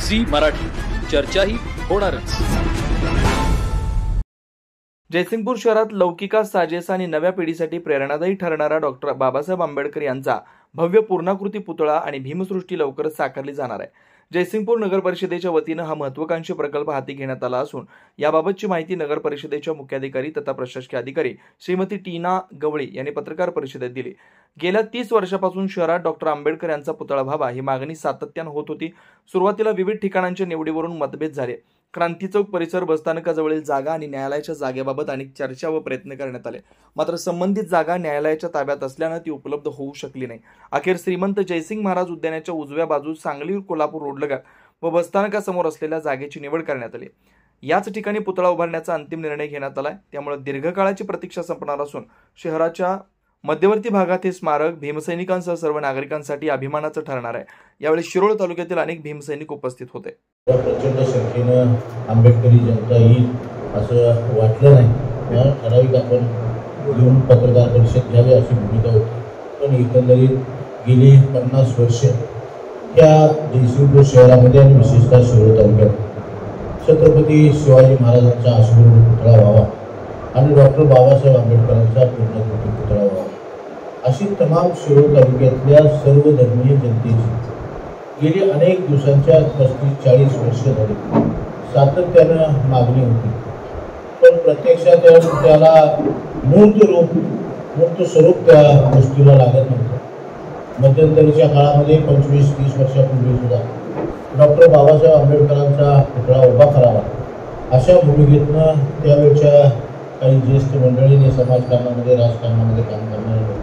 Zee Marathi, चर्चाही होणारच। जयसिंगपूर शहरात लौकिकास साजेसा आणि नव्या पिढीसाठी प्रेरणादायी ठरणारा डॉक्टर बाबासाहेब आंबेडकर यांचा भव्य पूर्णाकृती पुतळा आणि भीमसृष्टी लवकरच साकारली जाणार आहे। जयसिंगपूर नगर परिषदेच्या वतीनं हा महत्त्वाकांक्षी प्रकल्प हाती घेण्यात आला असून याबाबतची माहिती नगर परिषदेच्या मुख्याधिकारी तथा प्रशासकीय अधिकारी श्रीमती टीना गवळी यांनी पत्रकार परिषदेत दिली। गेल्या 30 वर्षापासून शहरात डॉक्टर आंबेडकर यांचा पुतळा व्हावा ही मागणी सातत्यानं होत होती। सुरुवातीला विविध ठिकाणांच्या निवडीवरून मतभेद झाले। क्रांती चौक परिसर, बसस्थानकाजवळील जागा आणि न्यायालयाच्या जागेबाबत अनेक चर्चा व प्रयत्न करण्यात आले, मात्र संबंधित जागा न्यायालयाच्या ताब्यात असल्यानं ती उपलब्ध होऊ शकली नाही। अखेर श्रीमंत जयसिंग महाराज उद्यानाच्या उजव्या बाजूस सांगली कोल्हापूर रोडलगत व बसस्थानकासमोर असलेल्या जागेची निवड करण्यात आली। याच ठिकाणी पुतळा उभारण्याचा अंतिम निर्णय घेण्यात आलाय। त्यामुळे दीर्घकाळाची प्रतीक्षा संपणार असून शहराच्या मध्यवर्ती भागात हे स्मारक भीमसैनिकांसह सर्व नागरिकांसाठी अभिमानाचं ठरणार आहे। यावेळी शिरोळ तालुक्यातील अनेक भीमसैनिक उपस्थित होते। प्रचंड संख्येनं आंबेडकरी जनता येईल असं वाटलं नाही। ठराविक आपण येऊन पत्रकार परिषद घ्यावी अशी भूमिका होती, पण एकंदरीत गेली 50 वर्ष त्या जयसिंगपूर शहरामध्ये आणि विशेषतः शिरोळ तालुक्यात छत्रपती शिवाजी महाराजांचा अश्वरूढ पुतळा व्हावा आणि डॉक्टर बाबासाहेब आंबेडकरांचा पूर्णाकृती पुतळा व्हावा अशी तमाम शिरोळ तालुक्यातल्या सर्व धर्मीय जनतेची गेली अनेक दिवसांच्या 35-40 वर्ष झाली सातत्यानं मागणी होती, पण प्रत्यक्षात त्याला मूर्त स्वरूप त्या गोष्टीला लागत नव्हतं। मध्यंतरीच्या काळामध्ये 25-30 वर्षापूर्वी सुद्धा डॉक्टर बाबासाहेब आंबेडकरांचा पुतळा उभा करावा अशा भूमिकेतनं त्यावेळच्या काही ज्येष्ठ मंडळींनी समाजकारणामध्ये राजकारणामध्ये काम करणारे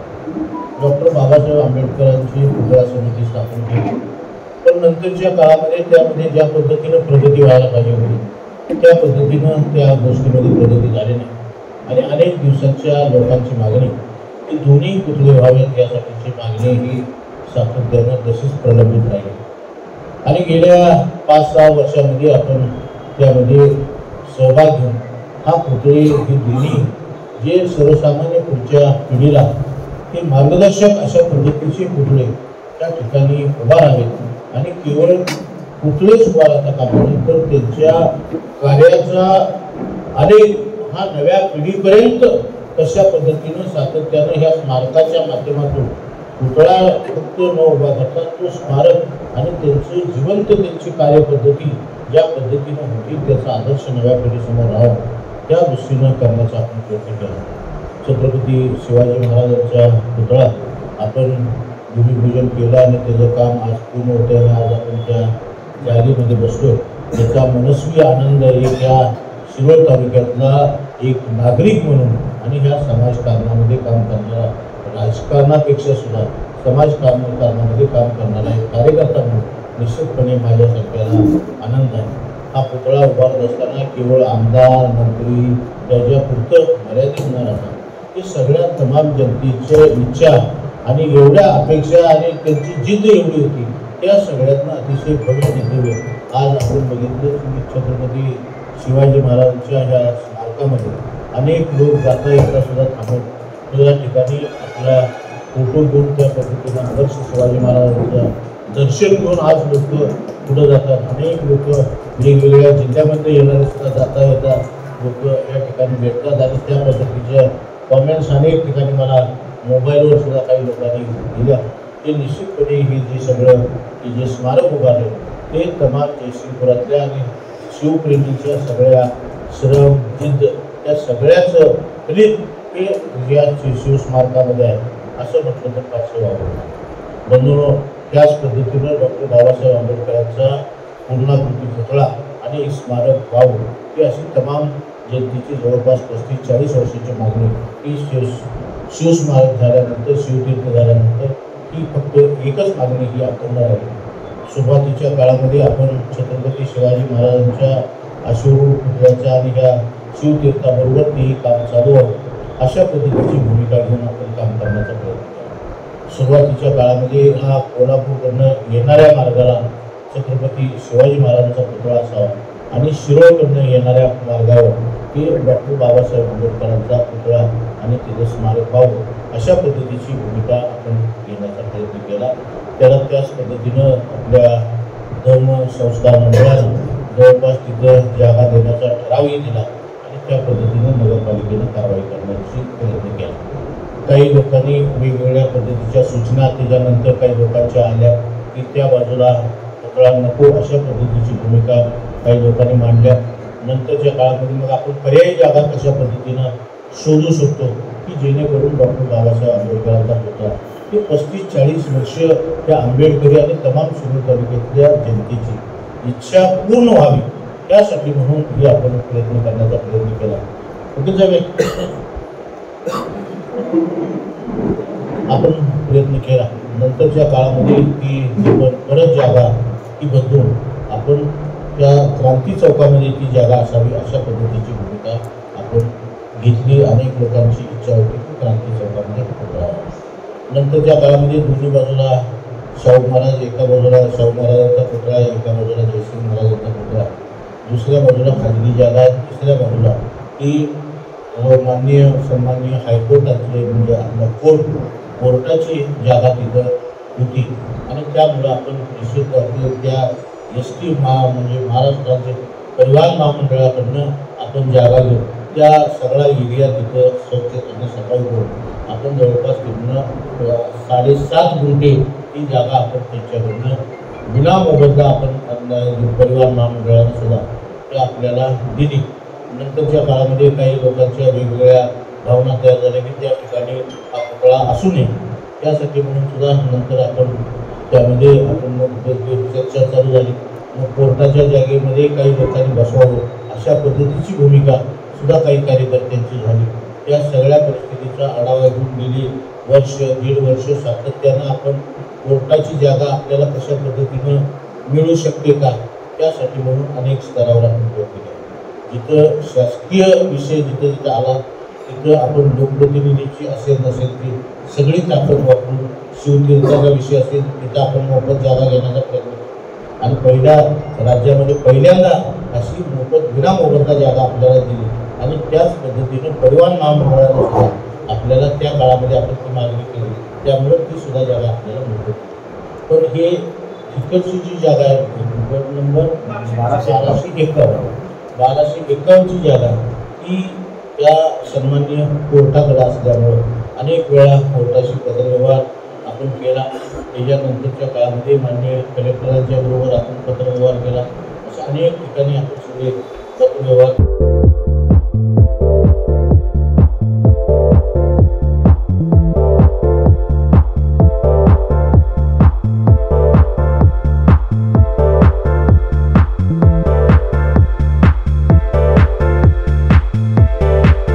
डॉक्टर बाबासाहेब आंबेडकरांची पुतळा समिती स्थापन केली। पण नंतरच्या काळामध्ये त्यामध्ये ज्या पद्धतीनं प्रगती व्हायला पाहिजे होती त्या पद्धतीनं त्या गोष्टीमध्ये प्रगती झाली नाही आणि अनेक दिवसांच्या लोकांची मागणी की दोन्ही पुतळे व्हावेत यासाठीची मागणी ही सातत्यानं तशीच प्रलंबित राहिली आणि गेल्या 5-6 वर्षामध्ये आपण त्यामध्ये सहभाग घेऊन हा पुतळे हे दोन्ही जे सर्वसामान्य पुढच्या पिढीला हे मार्गदर्शक अशा पद्धतीचे पुतळे त्या ठिकाणी उभारावेत आणि केवळ पुतळेच उभा राहता कामा नये तर त्यांच्या कार्याचा अनेक हा नव्या पिढीपर्यंत कशा पद्धतीनं सातत्यानं ह्या स्मारकाच्या माध्यमातून पुतळा फक्त न उभा करता तो स्मारक आणि त्यांचं जिवंत त्यांची कार्यपद्धती ज्या पद्धतीनं होती त्याचा आदर्श नव्या पिढीसमोर राहावा त्या दृष्टीनं करण्याचा आपण प्रयत्न केला। छत्रपती शिवाजी महाराजांचा पुतळा आपण भूमिपूजन केलं आणि त्याचं काम आज पूर्ण होतं आणि आज आपण त्या जागेमध्ये बसलो। त्याचा मनस्वी आनंद एक या शिरोळ तालुक्यातला एक नागरिक म्हणून आणि ह्या समाजकारणामध्ये काम करणारा राजकारणापेक्षा सुद्धा समाजकारणामध्ये काम करणारा एक कार्यकर्ता म्हणून निश्चितपणे माझ्यासारख्याला आनंद आहे। हा पुतळा उभारत असताना केवळ आमदार मंत्री त्याच्यापुरतं मर्यादित न राहता हे सगळ्या तमाम जनतेच्या इच्छा आणि एवढ्या अपेक्षा आणि त्यांची जिद्द एवढी होती त्या सगळ्यांना अतिशय भव्य दिव्य आज आपण बघितलं की छत्रपती शिवाजी महाराजांच्या ह्या स्मारकामध्ये अनेक लोक जाता येता सुद्धा थांबत या ठिकाणी आपला फोटो घेऊन त्या पद्धतीनं आदर्श शिवाजी महाराजांचं दर्शन घेऊन आज लोक पुढे जातात। अनेक लोक वेगवेगळ्या जिल्ह्यामध्ये येणारे सुद्धा जाता येता लोक या ठिकाणी भेटतात आणि त्या पद्धतीच्या कॉमेंट्स अनेक ठिकाणी मला मोबाईलवर सुद्धा काही लोकांनी दिल्या। ते निश्चितपणे हे जे सगळं की जे स्मारक उभारले ते तमाम जयसिंगपुरातल्या आणि शिवप्रेमीच्या सगळ्या श्रम जिद्द त्या सगळ्याचं फलित हे या शिवस्मारकामध्ये आहे असं म्हटलं तर फारसं वावरतं। बंधूंनो, त्याच पद्धतीनं डॉक्टर बाबासाहेब आंबेडकरांचा पूर्णाकृती पुतळा आणि स्मारक व्हावं ही अशी तमाम जनतेची जवळपास 35-40 वर्षाची मागणी ही शिवस्मारक झाल्यानंतर शिवतीर्थ झाल्यानंतर ही फक्त एकच मागणी ही अपूर्ण राहिली। सुरुवातीच्या काळामध्ये आपण छत्रपती शिवाजी महाराजांच्या अश्वरूढ पुतळ्याच्या आणि ह्या शिवतीर्थाबरोबर तेही काम चालू व्हावं अशा पद्धतीची भूमिका घेऊन आपण काम करण्याचा प्रयत्न केला। सुरुवातीच्या काळामध्ये हा कोल्हापूरकडनं येणाऱ्या मार्गाला छत्रपती शिवाजी महाराजांचा पुतळा असावा आणि शिरोळकडनं येणाऱ्या मार्गावर की डॉक्टर बाबासाहेब आंबेडकरांचा पुतळा आणि तिथे स्मारक व्हावं अशा पद्धतीची भूमिका आपण घेण्याचा प्रयत्न केला। त्याला त्याच पद्धतीनं आपल्या धर्म संस्कार मंडळानं जवळपास तिथं जागा देण्याचा ठरावही दिला आणि त्या पद्धतीनं नगरपालिकेनं कारवाई करण्याची प्रयत्न केला. काही लोकांनी वेगवेगळ्या पद्धतीच्या सूचना त्याच्यानंतर काही लोकांच्या आल्या की त्या बाजूला पुतळा नको अशा पद्धतीची भूमिका काही लोकांनी मांडल्या. नंतरच्या काळामध्ये मग आपण पर्यायी जागा कशा पद्धतीनं शोधू शकतो की जेणेकरून डॉक्टर बाबासाहेब आंबेडकरांचा पुतळा हे 35-40 वर्ष त्या आंबेडकरी आणि तमाम शिरूर तालुक्यातल्या जनतेची इच्छा पूर्ण व्हावी त्यासाठी म्हणून ही आपण प्रयत्न करण्याचा प्रयत्न केला. आपण प्रयत्न केला. नंतरच्या काळामध्ये ती परत जागा ही बदलून आपण त्या क्रांती चौकामध्ये ती जागा असावी अशा पद्धतीची भूमिका आपण घेतली. अनेक लोकांची इच्छा होती की क्रांती चौकामध्ये पुतळा. नंतरच्या काळामध्ये दोन्ही बाजूला शाहू महाराज, एका बाजूला शाहू महाराजांचा पुतळा, एका बाजूला जयसिंग महाराजांचा पुतळा, दुसऱ्या बाजूला खाजगी जागा, तिसऱ्या बाजूला ही माननीय सन्माननीय हायकोर्टाचे म्हणजे आपल्या कोर्टाची जागा तिथं होती आणि त्यामुळं आपण निश्चित त्या ST म्हणजे महाराष्ट्राचे परिवहन महामंडळाकडनं आपण जागा घेऊ. त्या सगळा एरिया तिथं स्वच्छ आणि सफाई करून आपण जवळपास तिथनं 7.5 गुंठे ही जागा आपण त्यांच्याकडनं विना मोबदला आपण परिवहन महामंडळानं सुद्धा ते आपल्याला दिली. नंतरच्या काळामध्ये काही लोकांच्या वेगवेगळ्या भावना तयार झाल्या की त्या ठिकाणी हा पुतळा असू नये त्यासाठी म्हणून सुद्धा नंतर आपण त्यामध्ये आपण मग चर्चा चालू झाली. मग कोर्टाच्या जागेमध्ये काही लोकांनी बसवावं अशा पद्धतीची भूमिका सुद्धा काही कार्यकर्त्यांची झाली. या सगळ्या परिस्थितीचा आढावा घेऊन गेली दीड वर्ष सातत्यानं आपण कोर्टाची जागा आपल्याला कशा पद्धतीनं मिळू शकते का त्यासाठी म्हणून अनेक स्तरावर आपण प्रयत्न केला. जिथं शासकीय विषय जिथं आला तिथं आपण लोकप्रतिनिधीची असेल नसेल ती सगळी ताकद वापरून शिवतीर्थाचा विषय असेल तिथं आपण मोफत जागा घेण्याचा प्रयत्न केला आणि पहिल्या राज्यामध्ये पहिल्यांदा अशी विना मोबदला जागा आपल्याला दिली आणि त्याच पद्धतीनं परिवहन महामंडळाने आपल्याला त्या काळामध्ये आपण ती मागणी केली त्यामुळे ती सुद्धा जागा आपल्याला मिळत होती. पण हे इकडची जी जागा आहे नंबर 1251ची जागा ही त्या सन्माननीय कोर्टाकडे असल्यामुळं अनेक वेळा कोर्टाशी पत्रव्यवहार आपण केला. त्याच्यानंतरच्या काळामध्ये माननीय कलेक्टरांच्या बरोबर आपण पत्रव्यवहार केला. अशा अनेक ठिकाणी आपण सगळे पत्रव्यवहार